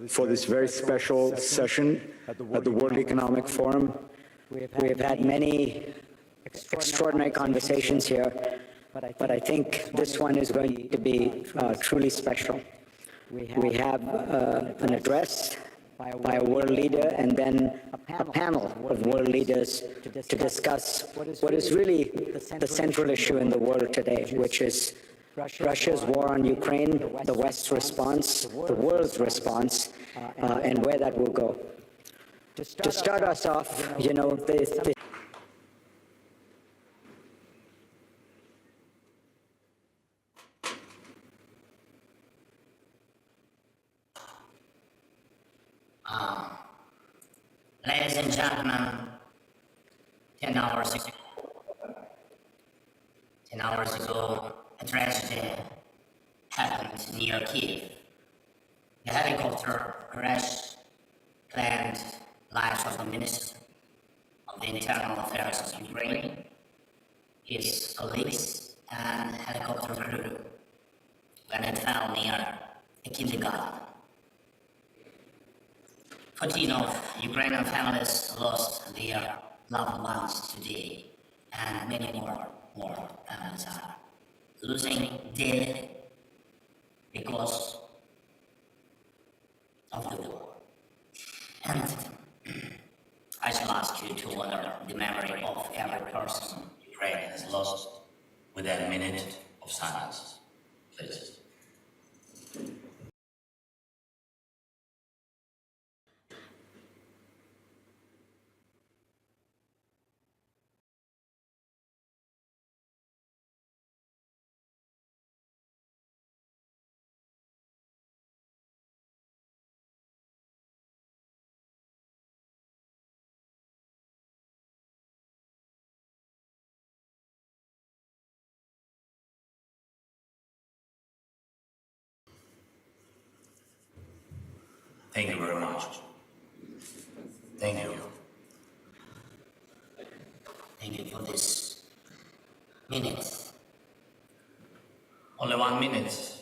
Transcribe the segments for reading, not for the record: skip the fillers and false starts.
for this very special session at the World Economic Forum. We have had many extraordinary conversations here, but I think this one is going to be truly special. We have an address by a world leader and then a panel of world leaders to discuss what is really the central issue in the world today, which is Russia's war on Ukraine, the West's response, the world's response, and where that will go. To start us off, you know, ladies and gentlemen, 10 hours ago, a tragedy happened near Kiev. The helicopter crash claimed lives of the Minister of the Internal Affairs of Ukraine, his colleagues, and helicopter crew when it fell near a kindergarten. 14 of Ukrainian families lost their loved ones today, and many more families are losing daily because of the war. And I shall ask you to honor the memory of every person Ukraine has lost with a minute of silence, please. Thank you very much. Thank you. Thank you for this minute. Only 1 minute,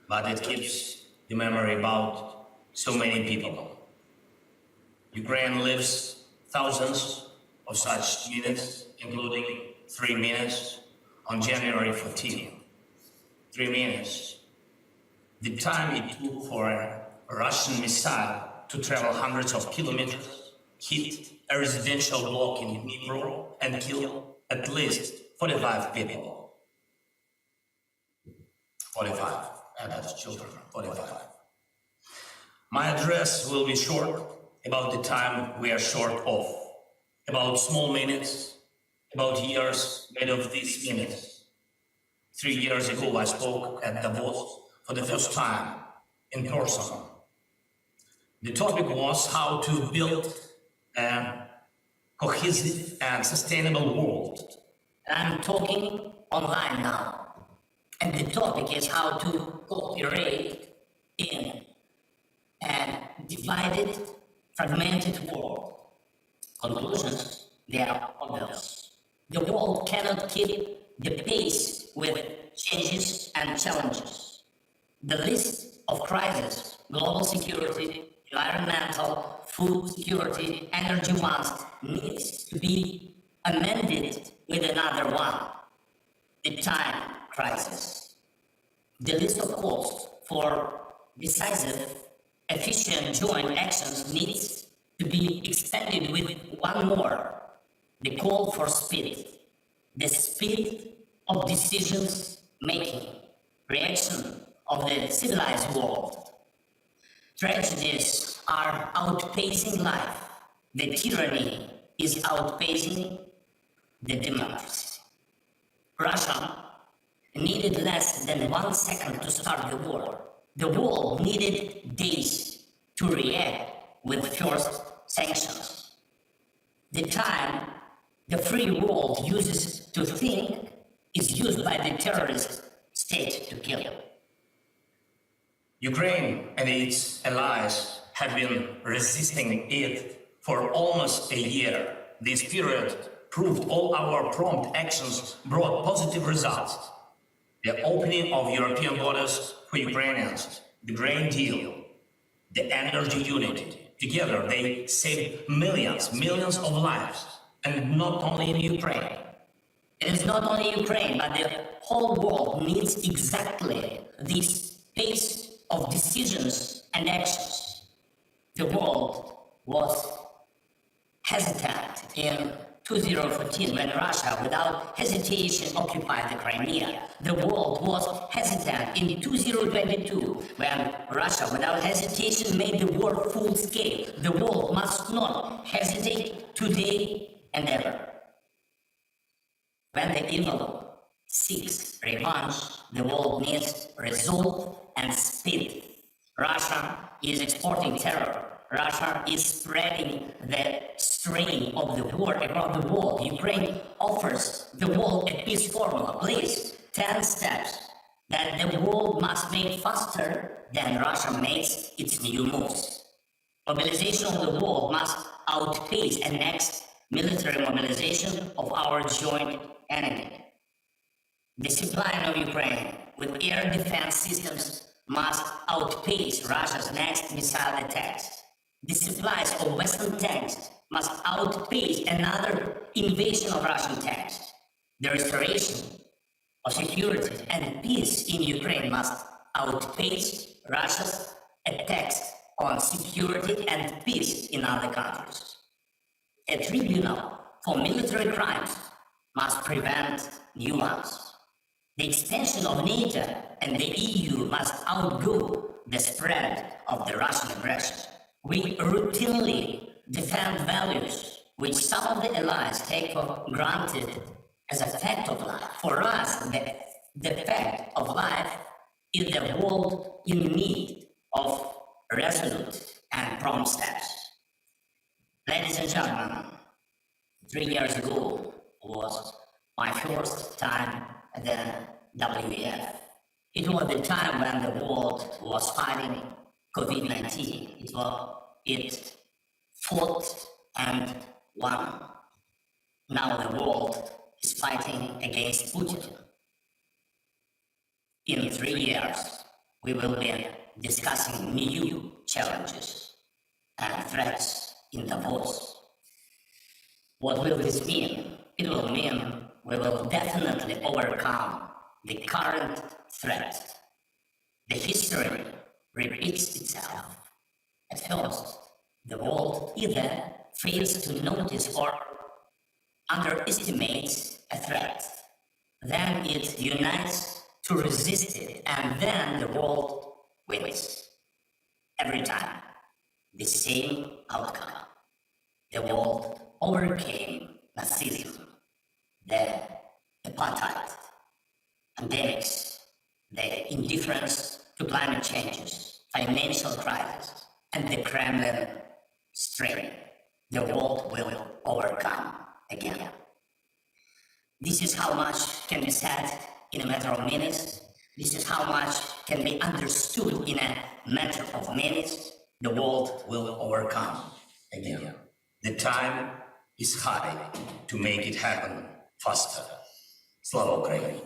but it keeps the memory about so many people. Ukraine lives thousands of such minutes, including 3 minutes on January 14th. 3 minutes. The time it took for a Russian missile to travel hundreds of kilometers, hit a residential block in Dnipro and kill at least 45 people. 45, and that's children, 45. My address will be short about the time we are short of, about small minutes, about years made of these minutes. 3 years ago I spoke at Davos for the first time in person. The topic was how to build a cohesive and sustainable world. I'm talking online now. And the topic is how to cooperate in a divided, fragmented world. Conclusions, they are obvious. The world cannot keep the pace with changes and challenges. The list of crises, global security, environmental, food security, energy waste needs to be amended with another one, the time crisis. The list of calls for decisive, efficient joint actions needs to be extended with one more, the call for speed, the speed of decisions making, reaction of the civilized world. Tragedies are outpacing life. The tyranny is outpacing the democracy. Russia needed less than 1 second to start the war. The world needed days to react with first sanctions. The time the free world uses to think is used by the terrorist state to kill. Ukraine and its allies have been resisting it for almost a year. This period proved all our prompt actions brought positive results. The opening of European borders for Ukrainians, the Green Deal, the energy unit. Together, they save millions of lives, and not only in Ukraine. It is not only Ukraine, but the whole world needs exactly this pace of decisions and actions. The world was hesitant in 2014 when Russia, without hesitation, occupied the Crimea. The world was hesitant in 2022 when Russia, without hesitation, made the war full scale. The world must not hesitate today and ever. When the evil seeks revenge, the world needs resolve and speed. Russia is exporting terror. Russia is spreading the strain of the war across the world. Ukraine offers the world a peace formula. Please, 10 steps that the world must make faster than Russia makes its new moves. Mobilization of the world must outpace the next military mobilization of our joint enemy. The supply of Ukraine with air defense systems must outpace Russia's next missile attacks. The supplies of Western tanks must outpace another invasion of Russian tanks. The restoration of security and peace in Ukraine must outpace Russia's attacks on security and peace in other countries. A tribunal for military crimes must prevent new ones. The extension of NATO and the EU must outgo the spread of the Russian aggression. We routinely defend values which some of the allies take for granted as a fact of life. For us, the fact of life is the world in need of resolute and prompt steps. Ladies and gentlemen, 3 years ago was my first time at the WEF. It was the time when the world was fighting COVID-19. It fought and won. Now the world is fighting against Putin. In 3 years, we will be discussing new challenges and threats in Davos. What will this mean? It will mean we will definitely overcome the current threat. The history repeats itself. At first, the world either fails to notice or underestimates a threat. Then it unites to resist it, and then the world wins. Every time, the same outcome. The world overcame Nazism, the apartheid, pandemics, the indifference to climate changes, financial crisis, and the Kremlin strain. The world will overcome again. This is how much can be said in a matter of minutes. This is how much can be understood in a matter of minutes. The world will overcome again. The time is high to make it happen faster. Slava Ukraini!